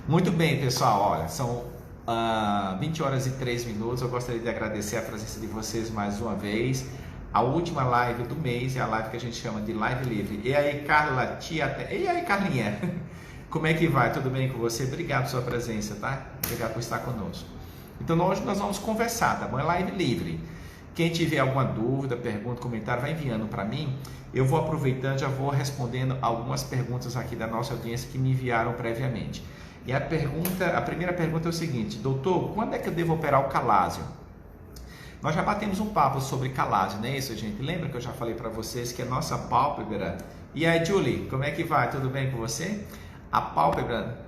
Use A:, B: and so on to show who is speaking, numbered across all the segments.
A: Muito bem, pessoal. Olha, são 20 horas e 3 minutos. Eu gostaria de agradecer a presença de vocês mais uma vez. A última live do mês é a live que a gente chama de Live Livre. E aí, Carla, tia... E aí, Carlinha? Como é que vai? Tudo bem com você? Obrigado pela sua presença, tá? Obrigado por estar conosco. Então, hoje nós vamos conversar, tá bom? É Live Livre. Quem tiver alguma dúvida, pergunta, comentário, vai enviando para mim. Eu vou aproveitando, já vou respondendo algumas perguntas aqui da nossa audiência que me enviaram previamente. E a primeira pergunta é o seguinte: doutor, quando é que eu devo operar o calásio? Nós já batemos um papo sobre calásio, não é isso, gente? Lembra que eu já falei para vocês que a nossa pálpebra... E aí, Julie, como é que vai? Tudo bem com você? A pálpebra...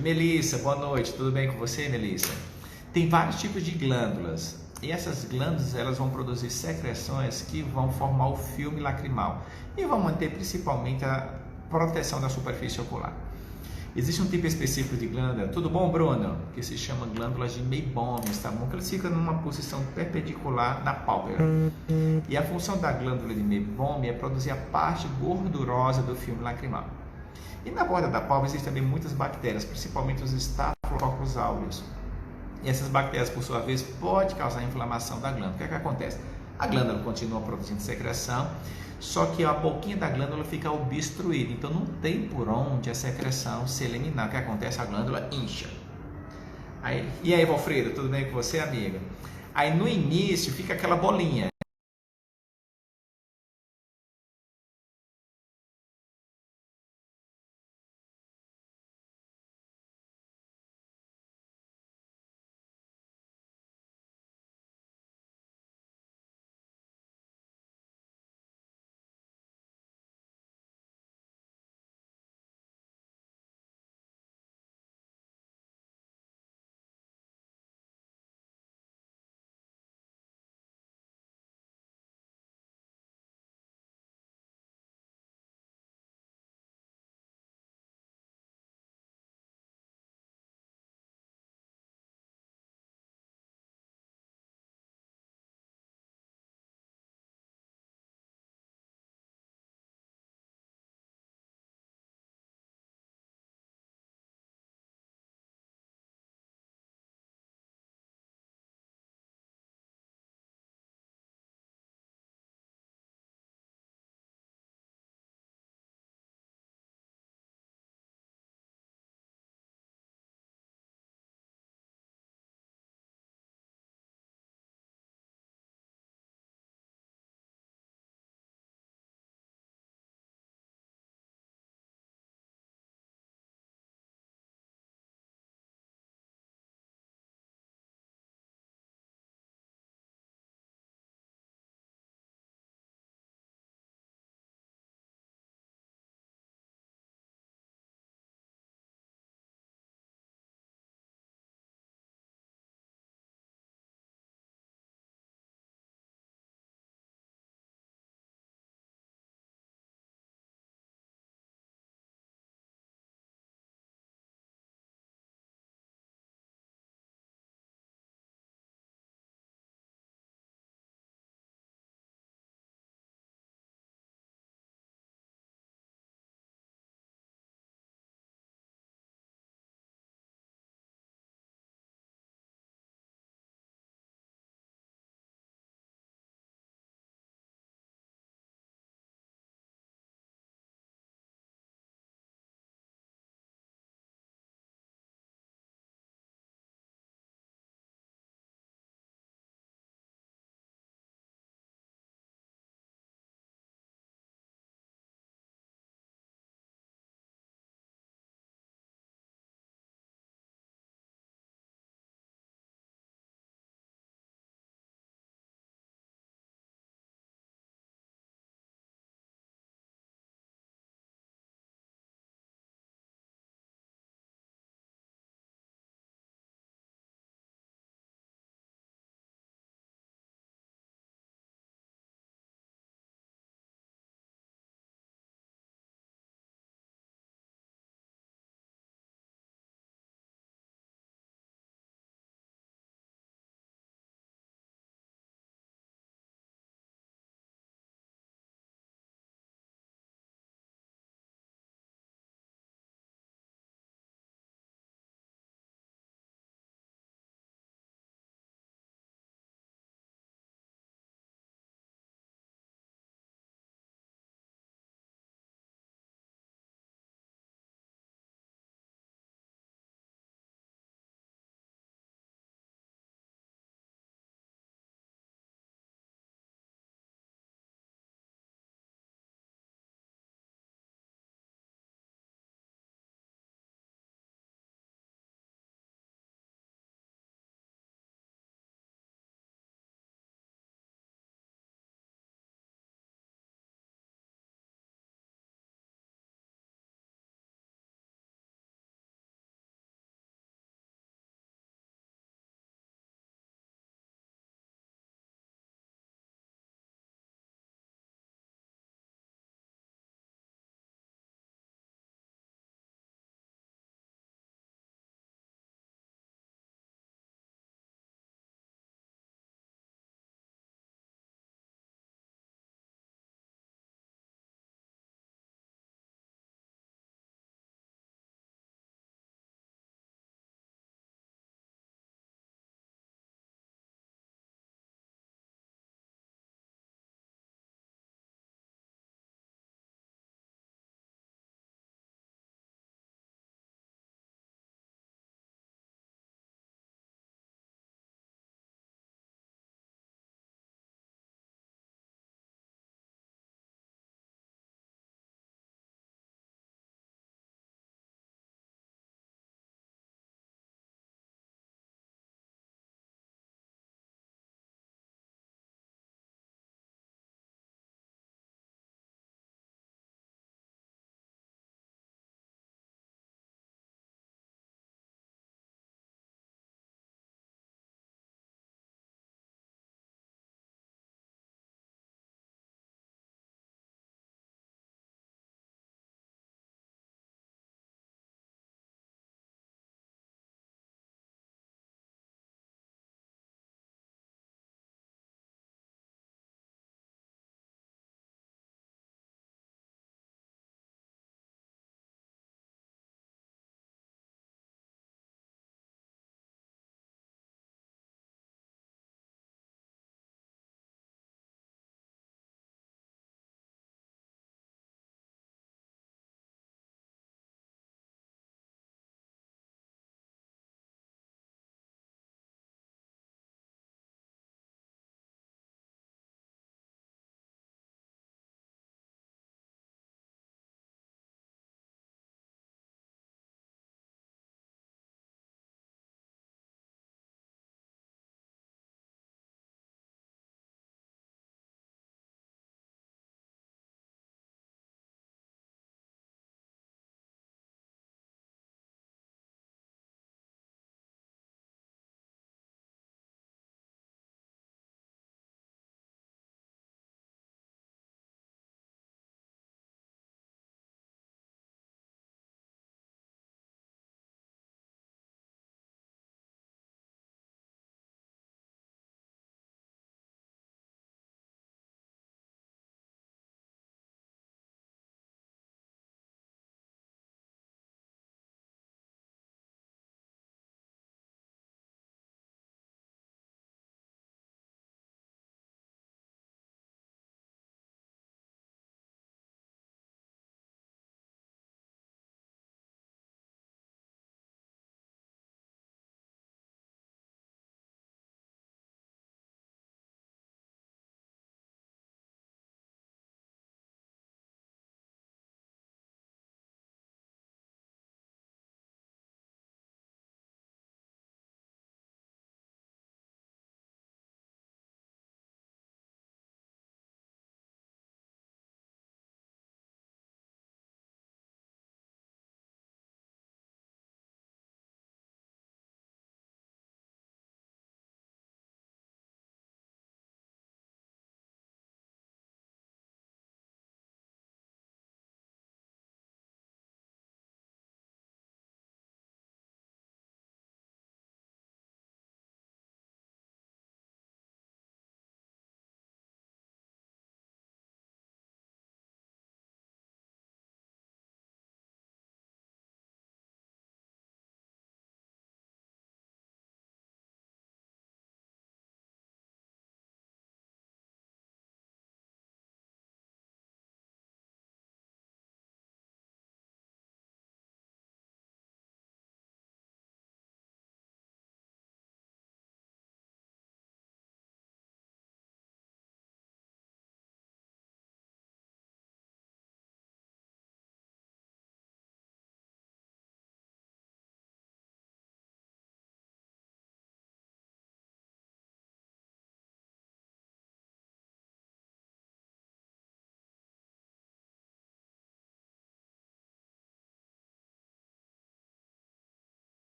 A: Melissa, boa noite. Tudo bem com você, Melissa? Tem vários tipos de glândulas. E essas glândulas, elas vão produzir secreções que vão formar o filme lacrimal. E vão manter principalmente a proteção da superfície ocular. Existe um tipo específico de glândula, tudo bom, Bruno? Que se chama glândulas de Meibomius, tá bom? Que elas ficam numa posição perpendicular na pálpebra. E a função da glândula de Meibomius é produzir a parte gordurosa do filme lacrimal. E na borda da pálpebra existem também muitas bactérias, principalmente os Staphylococcus aureus. E essas bactérias, por sua vez, podem causar inflamação da glândula. O que é que acontece? A glândula continua produzindo secreção, só que a boquinha da glândula fica obstruída, então não tem por onde a secreção se eliminar. O que acontece? A glândula incha. E aí, Valfredo, tudo bem com você, amiga? Aí no início fica aquela bolinha.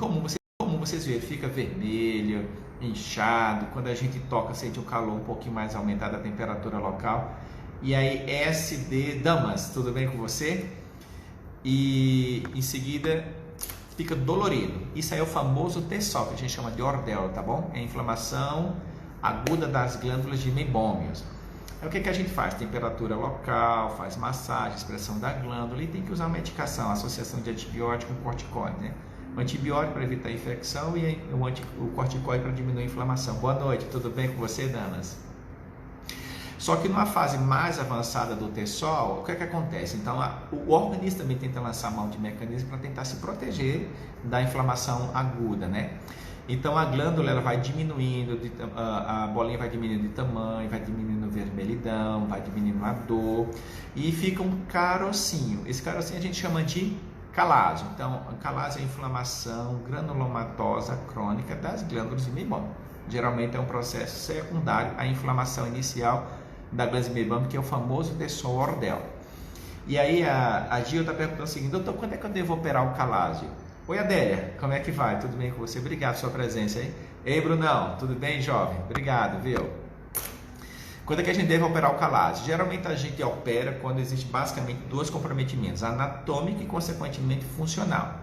A: incomum vocês verem, fica vermelho, inchado, quando a gente toca sente um calor um pouquinho mais aumentado, a temperatura local. E aí SD, damas, tudo bem com você? E em seguida fica dolorido. Isso aí é o famoso T-sol, que a gente chama de ordel, tá bom? É inflamação aguda das glândulas de meibômios. Aí o que a gente faz? Temperatura local, faz massagem, expressão da glândula e tem que usar medicação, associação de antibiótico com corticoide, né? O antibiótico para evitar a infecção e o corticoide para diminuir a inflamação. Boa noite, tudo bem com você, damas? Só que numa fase mais avançada do T-sol, o que acontece? Então, o organismo também tenta lançar mão de mecanismo para tentar se proteger da inflamação aguda, né? Então, a glândula ela vai diminuindo, a bolinha vai diminuindo de tamanho, vai diminuindo a vermelhidão, vai diminuindo a dor e fica um carocinho. Esse carocinho a gente chama de calásio. Então, a calásio é a inflamação granulomatosa crônica das glândulas de meibômio. Geralmente é um processo secundário à inflamação inicial da glândula de meibômio, que é o famoso T-sol ordel. E aí a Gil está perguntando o seguinte: doutor, quando é que eu devo operar o calásio? Oi, Adélia, como é que vai? Tudo bem com você? Obrigado pela sua presença aí. Ei, Brunão, tudo bem, jovem? Obrigado, viu? Quando é que a gente deve operar o calásio? Geralmente a gente opera quando existe basicamente dois comprometimentos, anatômico e consequentemente funcional.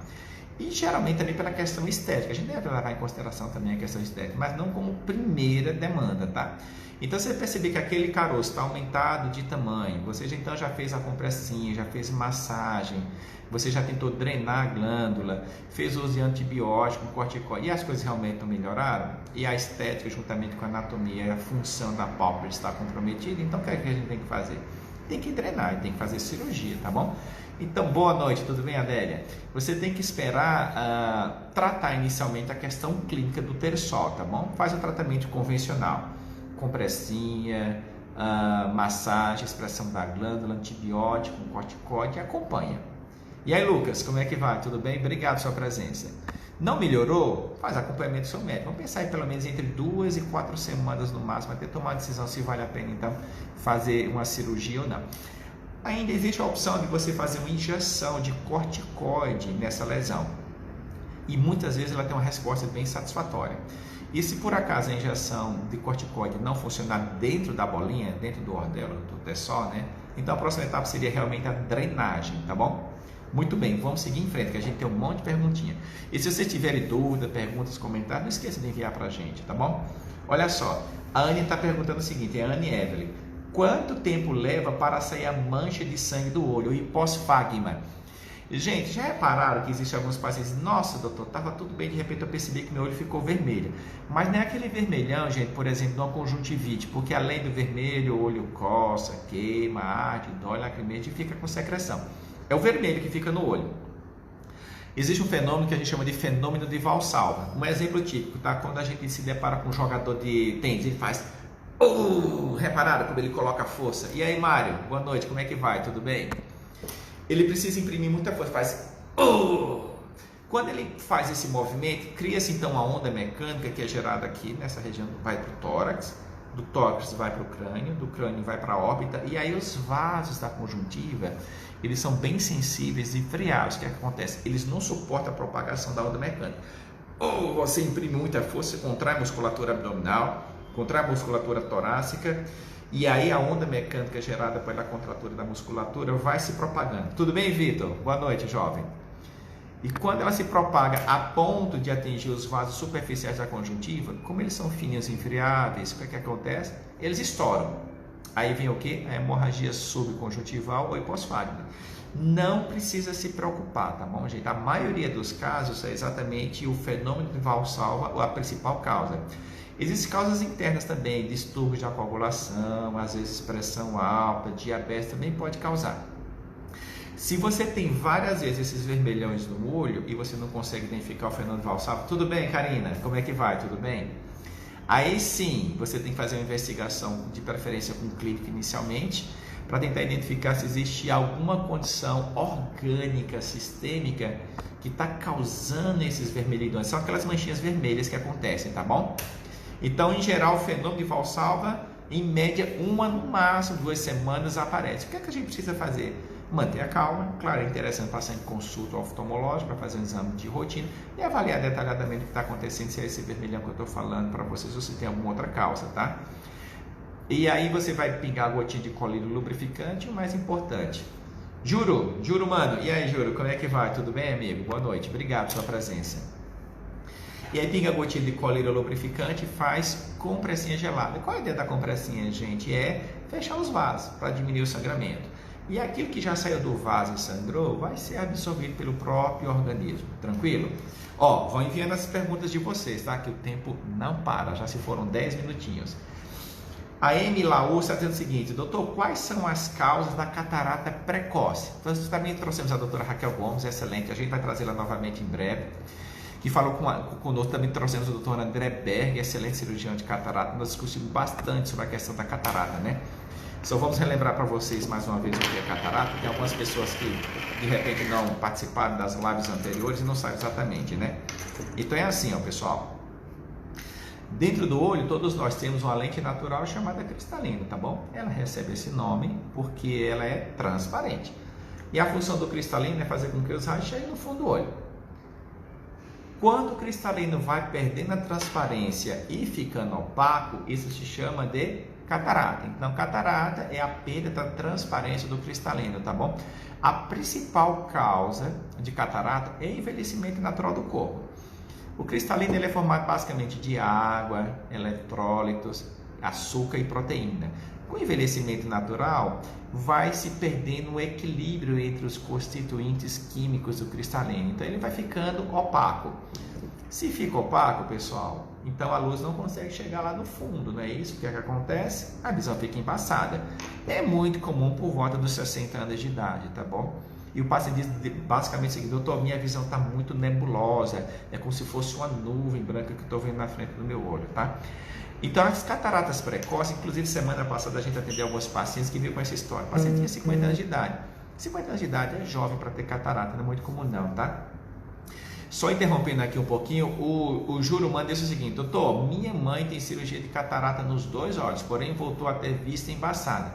A: E geralmente também pela questão estética. A gente deve levar em consideração também a questão estética, mas não como primeira demanda, tá? Então você perceber que aquele caroço está aumentado de tamanho, você então já fez a compressinha, já fez massagem, você já tentou drenar a glândula, fez uso de antibiótico, corticoide, e as coisas realmente não melhoraram, e a estética juntamente com a anatomia, a função da pálpebra está comprometida, então o que é que a gente tem que fazer? Tem que drenar, tem que fazer cirurgia, tá bom? Então, boa noite, tudo bem, Adélia? Você tem que esperar tratar inicialmente a questão clínica do T-sol, tá bom? Faz o tratamento convencional, compressinha, massagem, expressão da glândula, antibiótico, corticoide e acompanha. E aí, Lucas, como é que vai? Tudo bem? Obrigado pela sua presença. Não melhorou? Faz acompanhamento do seu médico. Vamos pensar em pelo menos entre 2 e 4 semanas no máximo, até tomar a decisão se vale a pena então fazer uma cirurgia ou não. Ainda existe a opção de você fazer uma injeção de corticoide nessa lesão. E muitas vezes ela tem uma resposta bem satisfatória. E se por acaso a injeção de corticoide não funcionar dentro da bolinha, dentro do ordelo, do T-sol, né? Então a próxima etapa seria realmente a drenagem, tá bom? Muito bem, vamos seguir em frente, que a gente tem um monte de perguntinha. E se você tiver dúvida, perguntas, comentários, não esqueça de enviar pra gente, tá bom? Olha só, a Anne está perguntando o seguinte, é a Anne Evelyn. Quanto tempo leva para sair a mancha de sangue do olho, o hiposfagma? Gente, já repararam que existem alguns pacientes, nossa doutor, estava tudo bem, de repente eu percebi que meu olho ficou vermelho. Mas não é aquele vermelhão, gente, por exemplo, de uma conjuntivite, porque além do vermelho, o olho coça, queima, arde, dói, lacrimeja e fica com secreção. É o vermelho que fica no olho. Existe um fenômeno que a gente chama de fenômeno de Valsalva. Um exemplo típico, tá? Quando a gente se depara com um jogador de tênis, ele faz... repararam como ele coloca força? E aí, Mário, boa noite, como é que vai? Tudo bem? Ele precisa imprimir muita força, faz... Quando ele faz esse movimento, cria-se então uma onda mecânica que é gerada aqui nessa região, vai para o tórax, do tórax vai para o crânio, do crânio vai para a órbita, e aí os vasos da conjuntiva, eles são bem sensíveis e friados. O que acontece? Eles não suportam a propagação da onda mecânica. Você imprime muita força, contrai a musculatura abdominal, contrai a musculatura torácica, e aí a onda mecânica gerada pela contratura da musculatura vai se propagando. Tudo bem, Vitor? Boa noite, jovem. E quando ela se propaga a ponto de atingir os vasos superficiais da conjuntiva, como eles são fininhos e infriáveis, o que acontece? Eles estouram. Aí vem o que? A hemorragia subconjuntival ou hiposfagma. Não precisa se preocupar, tá bom, gente? A maioria dos casos é exatamente o fenômeno de Valsalva, a principal causa. Existem causas internas também, distúrbios de coagulação, às vezes pressão alta, diabetes também pode causar. Se você tem várias vezes esses vermelhões no olho e você não consegue identificar o fenômeno de Valsalva, tudo bem, Karina? Como é que vai? Tudo bem? Aí sim, você tem que fazer uma investigação de preferência com o clínico inicialmente, para tentar identificar se existe alguma condição orgânica, sistêmica, que está causando esses vermelhidões. São aquelas manchinhas vermelhas que acontecem, tá bom? Então, em geral, o fenômeno de Valsalva, em média, no máximo 2 semanas aparece. O que é que a gente precisa fazer? manter a calma. Claro, é interessante passar em consulta oftalmológica para fazer um exame de rotina e avaliar detalhadamente o que está acontecendo, se é esse vermelhão que eu estou falando para vocês ou se tem alguma outra causa, tá? E aí você vai pingar a gotinha de colírio lubrificante, o mais importante. Juro, mano. E aí, Juro, como é que vai? Tudo bem, amigo? Boa noite. Obrigado pela sua presença. E aí pinga a gotinha de colírio lubrificante e faz compressinha gelada. Qual é a ideia da compressinha, gente? É fechar os vasos para diminuir o sangramento. E aquilo que já saiu do vaso e sangrou vai ser absorvido pelo próprio organismo. Tranquilo? Ó, vão enviando as perguntas de vocês, tá? Que o tempo não para. Já se foram 10 minutinhos. A Amy Laú está dizendo o seguinte: doutor, quais são as causas da catarata precoce? Então, também trouxemos a doutora Raquel Gomes, excelente, a gente vai trazê-la novamente em breve, que falou conosco. Também trouxemos o doutor André Berg, excelente cirurgião de catarata. Nós discutimos bastante sobre a questão da catarata, né? Só vamos relembrar para vocês mais uma vez o que é catarata. Tem algumas pessoas que de repente não participaram das lives anteriores e não sabem exatamente, né? Então é assim, ó, pessoal. Dentro do olho, todos nós temos uma lente natural chamada cristalina, tá bom? Ela recebe esse nome porque ela é transparente. E a função do cristalino é fazer com que os raios cheguem no fundo do olho. Quando o cristalino vai perdendo a transparência e ficando opaco, isso se chama de catarata. Então, catarata é a perda da transparência do cristalino, tá bom? A principal causa de catarata é o envelhecimento natural do corpo. O cristalino ele é formado basicamente de água, eletrólitos, açúcar e proteína. Com o envelhecimento natural, vai se perdendo o equilíbrio entre os constituintes químicos do cristalino. Então, ele vai ficando opaco. Se fica opaco, pessoal, então a luz não consegue chegar lá no fundo, não é isso? O que é que acontece? A visão fica embaçada. É muito comum por volta dos 60 anos de idade, tá bom? E o paciente diz basicamente o seguinte: doutor, minha visão está muito nebulosa, é como se fosse uma nuvem branca que eu estou vendo na frente do meu olho, tá? Então, as cataratas precoces, inclusive semana passada a gente atendeu alguns pacientes que viram com essa história. O paciente tinha 50 anos de idade. 50 anos de idade é jovem para ter catarata, não é muito comum não, tá? Só interrompendo aqui um pouquinho, o Juro manda disse o seguinte: doutor, minha mãe tem cirurgia de catarata nos 2 olhos, porém voltou a ter vista embaçada.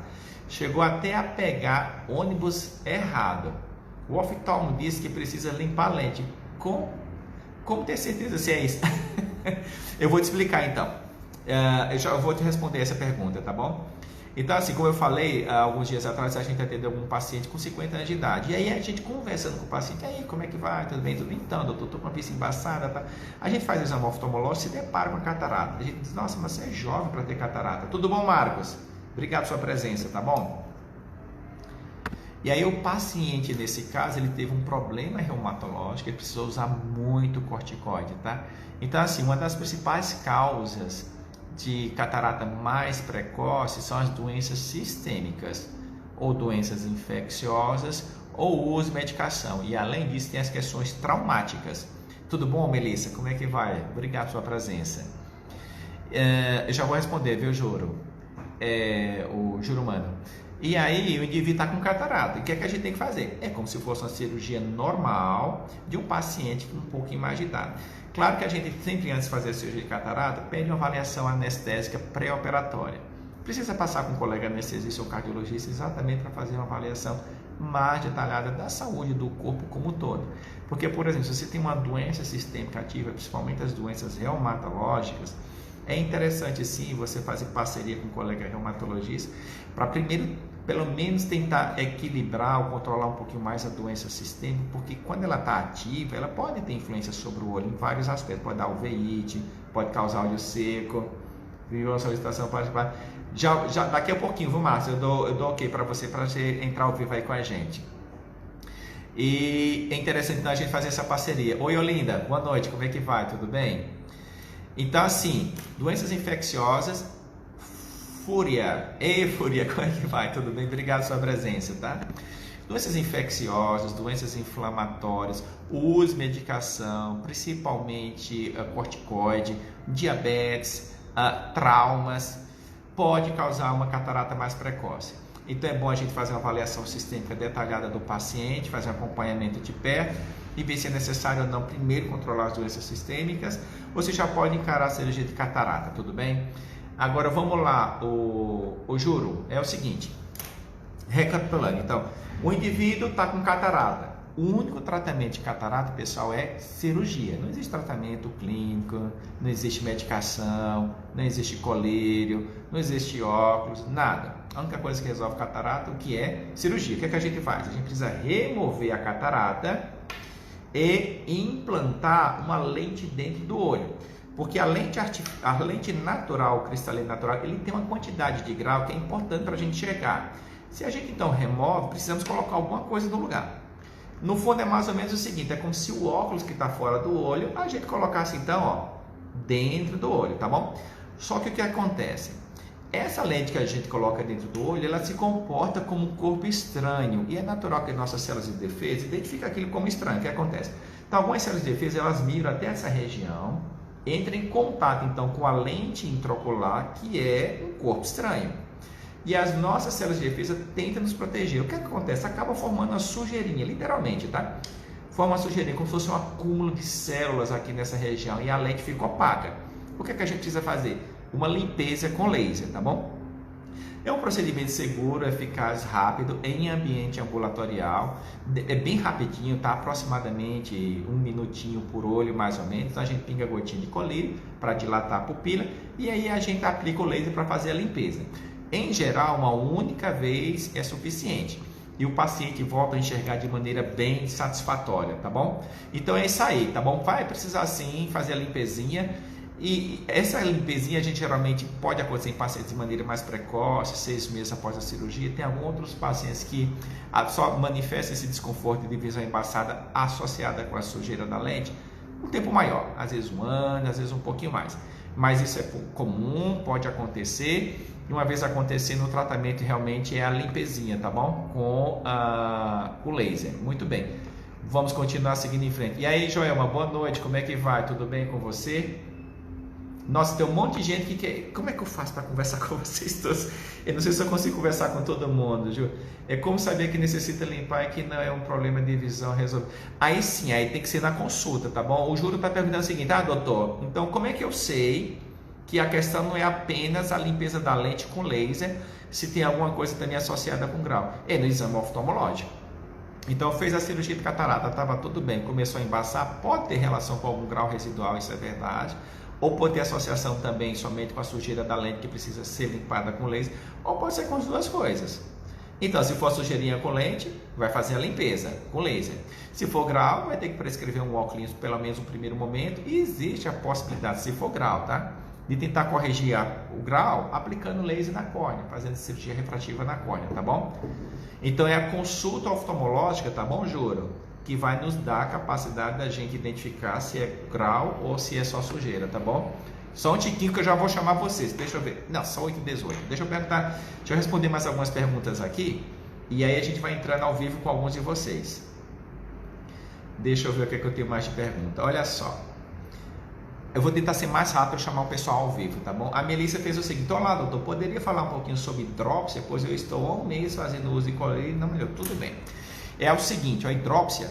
A: Chegou até a pegar ônibus errado. O oftalmo disse que precisa limpar a lente. Como ter certeza se é isso? Eu vou te explicar então. Eu vou te responder essa pergunta, tá bom? Então, assim, como eu falei, alguns dias atrás a gente atendeu algum paciente com 50 anos de idade. E aí a gente conversando com o paciente: aí, como é que vai? Tudo bem? Tudo bem? Então, doutor, estou com a vista embaçada, tá? A gente faz o exame oftalmológico e se depara com a catarata. A gente diz: nossa, mas você é jovem para ter catarata. Tudo bom, Marcos? Obrigado pela sua presença, tá bom? E aí o paciente, nesse caso, ele teve um problema reumatológico, ele precisou usar muito corticoide, tá? Então, assim, uma das principais causas de catarata mais precoce são as doenças sistêmicas, ou doenças infecciosas, ou uso de medicação. E além disso, tem as questões traumáticas. Tudo bom, Melissa? Como é que vai? Obrigado pela sua presença. Eu já vou responder, viu, Juro? O Juro, mano. E aí o indivíduo está com catarata. E o que é que a gente tem que fazer? É como se fosse uma cirurgia normal de um paciente com um pouquinho mais de idade. Claro que a gente sempre, antes de fazer a cirurgia de catarata, pede uma avaliação anestésica pré-operatória. Precisa passar com um colega anestesista ou cardiologista exatamente para fazer uma avaliação mais detalhada da saúde do corpo como um todo. Porque, por exemplo, se você tem uma doença sistêmica ativa, principalmente as doenças reumatológicas, é interessante sim você fazer parceria com um colega reumatologista para primeiro, pelo menos, tentar equilibrar ou controlar um pouquinho mais a doença sistêmica, porque quando ela está ativa, ela pode ter influência sobre o olho em vários aspectos. Pode dar uveíte, pode causar olho seco, viu? Uma solicitação para já daqui a pouquinho, viu, Márcio? Eu dou ok para você entrar ao vivo aí com a gente. E é interessante a gente fazer essa parceria. Oi, Olinda, boa noite, como é que vai? Tudo bem? Então, assim, doenças infecciosas, Fúria, como é que vai? Tudo bem? Obrigado pela sua presença, tá? Doenças infecciosas, doenças inflamatórias, o uso de medicação, principalmente corticoide, diabetes, traumas, pode causar uma catarata mais precoce. Então é bom a gente fazer uma avaliação sistêmica detalhada do paciente, fazer um acompanhamento de perto e ver se é necessário ou não primeiro controlar as doenças sistêmicas. Você já pode encarar a cirurgia de catarata, tudo bem? Agora vamos lá, o Juro, é o seguinte: Recapitulando, então, o indivíduo está com catarata. O único tratamento de catarata, pessoal, é cirurgia. Não existe tratamento clínico, não existe medicação, não existe colírio, não existe óculos, nada. A única coisa que resolve catarata, o que é cirurgia. O que é que a gente faz? A gente precisa remover a catarata e implantar uma lente dentro do olho. Porque a lente natural, cristalina natural, ele tem uma quantidade de grau que é importante para a gente chegar. Se a gente então remove, precisamos colocar alguma coisa no lugar. No fundo é mais ou menos o seguinte, é como se o óculos que está fora do olho, a gente colocasse então, ó, dentro do olho, tá bom? Só que o que acontece? Essa lente que a gente coloca dentro do olho, ela se comporta como um corpo estranho. E é natural que nossas células de defesa identifiquem aquilo como estranho. O que acontece? Então, algumas células de defesa, elas migram até essa região, entram em contato então com a lente intraocular, que é um corpo estranho. E as nossas células de defesa tentam nos proteger. O que acontece? Acaba formando uma sujeirinha, literalmente, tá? Forma uma sujeirinha, como se fosse um acúmulo de células aqui nessa região e a lente fica opaca. O que a gente precisa fazer? Uma limpeza com laser, tá bom? É um procedimento seguro, eficaz, rápido, em ambiente ambulatorial. É bem rapidinho, tá? Aproximadamente 1 minutinho por olho, mais ou menos. Então, a gente pinga a gotinha de colírio para dilatar a pupila e aí a gente aplica o laser para fazer a limpeza. Em geral, uma única vez é suficiente e o paciente volta a enxergar de maneira bem satisfatória, tá bom? Então é isso aí, tá bom? Vai precisar sim fazer a limpezinha e essa limpezinha a gente geralmente pode acontecer em pacientes de maneira mais precoce, 6 meses após a cirurgia. Tem alguns outros pacientes que só manifestam esse desconforto de visão embaçada associada com a sujeira da lente um tempo maior, às vezes 1 ano, às vezes um pouquinho mais. Mas isso é comum, pode acontecer. E uma vez acontecendo, o tratamento realmente é a limpezinha, tá bom? Com o laser. Muito bem. Vamos continuar seguindo em frente. E aí, Joelma, boa noite. Como é que vai? Tudo bem com você? Nossa, tem um monte de gente que quer... Como é que eu faço para conversar com vocês todos? Eu não sei se eu consigo conversar com todo mundo, Ju. É como saber que necessita limpar e que não é um problema de visão resolvido. Aí sim, aí tem que ser na consulta, tá bom? O Júlio está perguntando o seguinte, doutor, então como é que eu sei que a questão não é apenas a limpeza da lente com laser, se tem alguma coisa também associada com grau? É no exame oftalmológico. Então fez a cirurgia de catarata, estava tudo bem, começou a embaçar, pode ter relação com algum grau residual, isso é verdade, ou pode ter associação também somente com a sujeira da lente que precisa ser limpada com laser, ou pode ser com as duas coisas. Então, se for sujeirinha com lente, vai fazer a limpeza com laser. Se for grau, vai ter que prescrever um óculos pelo menos no primeiro momento, e existe a possibilidade, se for grau, tá? De tentar corrigir o grau aplicando laser na córnea, fazendo cirurgia refrativa na córnea, tá bom? Então é a consulta oftalmológica, tá bom, Juro? Que vai nos dar a capacidade da gente identificar se é grau ou se é só sujeira, tá bom? Só um tiquinho que eu já vou chamar vocês, deixa eu ver. Não, só 8h18. Deixa eu perguntar, deixa eu responder mais algumas perguntas aqui e aí a gente vai entrando ao vivo com alguns de vocês. Deixa eu ver o que, é que eu tenho mais de pergunta. Olha só. Eu vou tentar ser mais rápido e chamar o pessoal ao vivo, tá bom? A Melissa fez o seguinte, olá doutor, poderia falar um pouquinho sobre hidrópsia? Pois eu estou há 1 mês fazendo uso de colírio, não melhorou, tudo bem. É o seguinte, a hidrópsia,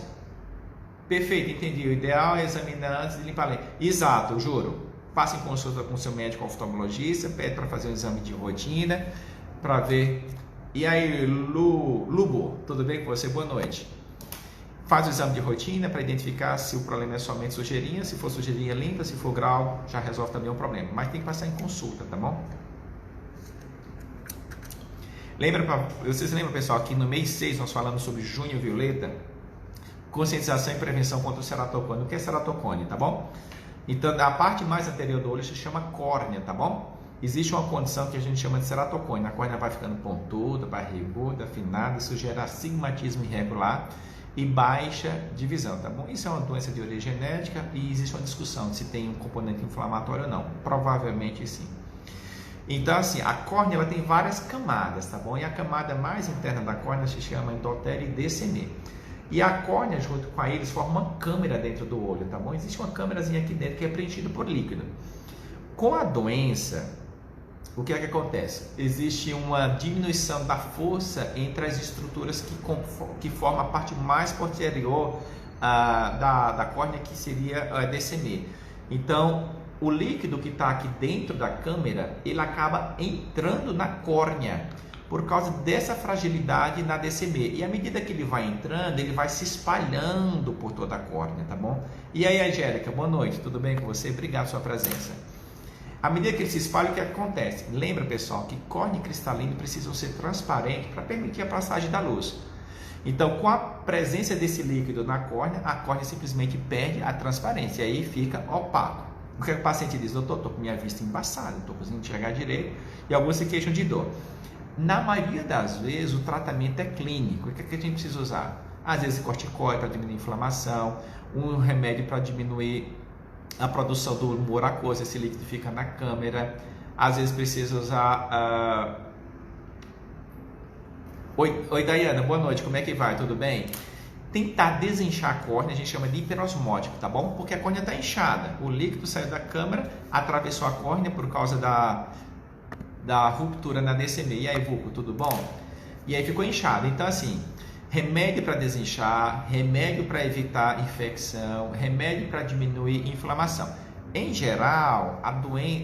A: perfeito, entendi, o ideal é examinar antes de limpar a lente. Exato, juro, faça em consulta com o seu médico oftalmologista, pede para fazer um exame de rotina, para ver. E aí, Lubo, tudo bem com você? Boa noite. Faz o exame de rotina para identificar se o problema é somente sujeirinha, se for sujeirinha limpa, se for grau, já resolve também o problema. Mas tem que passar em consulta, tá bom? Vocês lembram, pessoal, que no mês 6 nós falamos sobre junho violeta? Conscientização e prevenção contra o ceratocone. O que é ceratocone, tá bom? Então, a parte mais anterior do olho se chama córnea, tá bom? Existe uma condição que a gente chama de ceratocone. A córnea vai ficando pontuda, barriguda, afinada, isso gera astigmatismo irregular e baixa de visão, tá bom? Isso é uma doença de origem genética e existe uma discussão se tem um componente inflamatório ou não. Provavelmente sim. Então, assim, a córnea ela tem várias camadas, tá bom? E a camada mais interna da córnea se chama endotélio e DCM. E a córnea, junto com a íris, forma uma câmera dentro do olho, tá bom? Existe uma câmerazinha aqui dentro que é preenchida por líquido. Com a doença, o que é que acontece? Existe uma diminuição da força entre as estruturas que formam a parte mais posterior da córnea, que seria a DCM. Então, o líquido que está aqui dentro da câmera, ele acaba entrando na córnea. por causa dessa fragilidade na DCM. E à medida que ele vai entrando, ele vai se espalhando por toda a córnea, tá bom? E aí, Angélica, boa noite, tudo bem com você? Obrigado pela sua presença. À medida que ele se espalha, o que acontece? Lembra, pessoal, que córnea e cristalino precisam ser transparentes para permitir a passagem da luz. Então, com a presença desse líquido na córnea, a córnea simplesmente perde a transparência e aí fica opaco. O que o paciente diz? Doutor, estou com minha vista embaçada, não estou conseguindo enxergar direito, e alguns se queixam de dor. Na maioria das vezes, o tratamento é clínico. O que a gente precisa usar? Às vezes, corticoide para diminuir a inflamação, um remédio para diminuir a produção do humor aquoso, esse líquido fica na câmera. Às vezes, precisa usar... Oi, Dayana, boa noite, como é que vai? Tudo bem? Tentar desinchar a córnea, a gente chama de hiperosmótico, tá bom? Porque a córnea está inchada, o líquido saiu da câmara, atravessou a córnea por causa da ruptura na DCM. E aí, Vuco, tudo bom? E aí ficou inchado. Então, assim, remédio para desinchar, remédio para evitar infecção, remédio para diminuir inflamação. Em geral,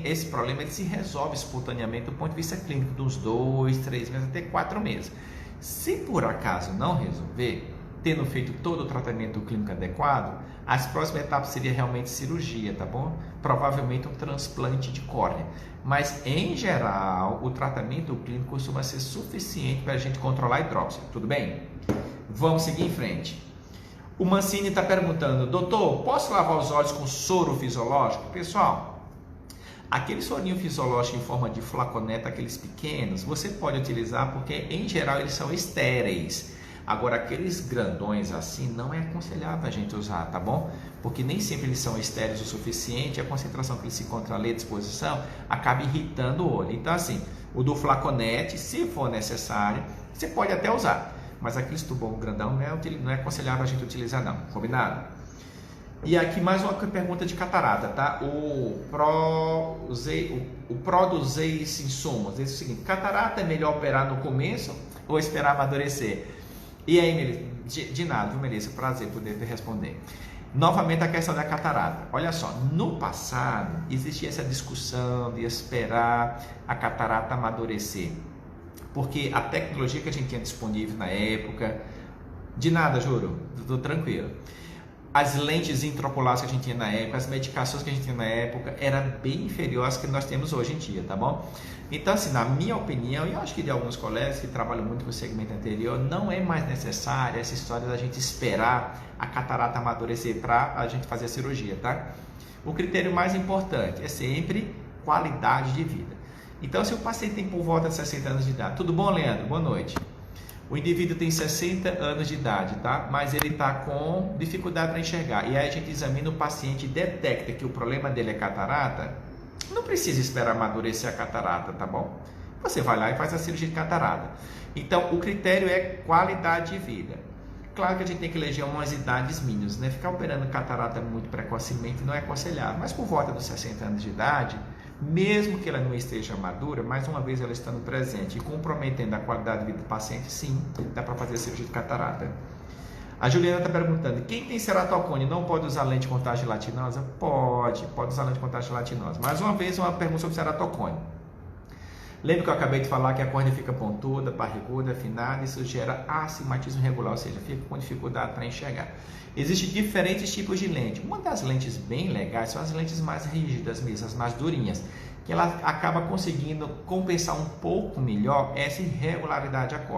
A: esse problema ele se resolve espontaneamente do ponto de vista clínico, de uns 2, 3 meses até 4 meses. Se por acaso não resolver, tendo feito todo o tratamento clínico adequado, as próximas etapas seria realmente cirurgia, tá bom? Provavelmente um transplante de córnea. Mas, em geral, o tratamento clínico costuma ser suficiente para a gente controlar a hidrópsia. Tudo bem? Vamos seguir em frente. O Mancini está perguntando, doutor, posso lavar os olhos com soro fisiológico? Pessoal, aquele sorinho fisiológico em forma de flaconeta, aqueles pequenos, você pode utilizar porque, em geral, eles são estéreis. Agora, aqueles grandões assim, não é aconselhável a gente usar, tá bom? Porque nem sempre eles são estéreis o suficiente, a concentração que eles se encontram ali à disposição acaba irritando o olho. Então, assim, o do flaconete, se for necessário, você pode até usar. Mas aqueles tubão grandão não é aconselhável a gente utilizar não, combinado? E aqui mais uma pergunta de catarata, tá? O Produzeis Insumos diz o seguinte, catarata é melhor operar no começo ou esperar amadurecer? E aí, Melissa, de nada, viu, Melissa? Prazer poder te responder. Novamente a questão da catarata. Olha só, no passado existia essa discussão de esperar a catarata amadurecer. Porque a tecnologia que a gente tinha disponível na época, de nada, juro, estou tranquilo. As lentes intraoculares que a gente tinha na época, as medicações que a gente tinha na época, era bem inferior às que nós temos hoje em dia, tá bom? Então, assim, na minha opinião, e eu acho que de alguns colegas que trabalham muito com o segmento anterior, não é mais necessária essa história da gente esperar a catarata amadurecer para a gente fazer a cirurgia, tá? O critério mais importante é sempre qualidade de vida. Então, se o paciente tem por volta de 60 anos de idade, tudo bom, Leandro? Boa noite. O indivíduo tem 60 anos de idade, tá? Mas ele está com dificuldade para enxergar. E aí a gente examina o paciente e detecta que o problema dele é catarata. Não precisa esperar amadurecer a catarata, tá bom? Você vai lá e faz a cirurgia de catarata. Então, o critério é qualidade de vida. Claro que a gente tem que eleger umas idades mínimas, né? Ficar operando catarata muito precocemente não é aconselhável. Mas por volta dos 60 anos de idade, mesmo que ela não esteja madura, mais uma vez ela estando presente e comprometendo a qualidade de vida do paciente, sim, dá para fazer cirurgia de catarata. A Juliana está perguntando, quem tem ceratocone não pode usar lente de contato gelatinosa? Pode usar lente de contato gelatinosa. Mais uma vez, uma pergunta sobre ceratocone. Lembra que eu acabei de falar que a córnea fica pontuda, barriguda, afinada, isso gera astigmatismo irregular, ou seja, fica com dificuldade para enxergar. Existem diferentes tipos de lente. Uma das lentes bem legais são as lentes mais rígidas mesmo, as mais durinhas, que ela acaba conseguindo compensar um pouco melhor essa irregularidade aquosa.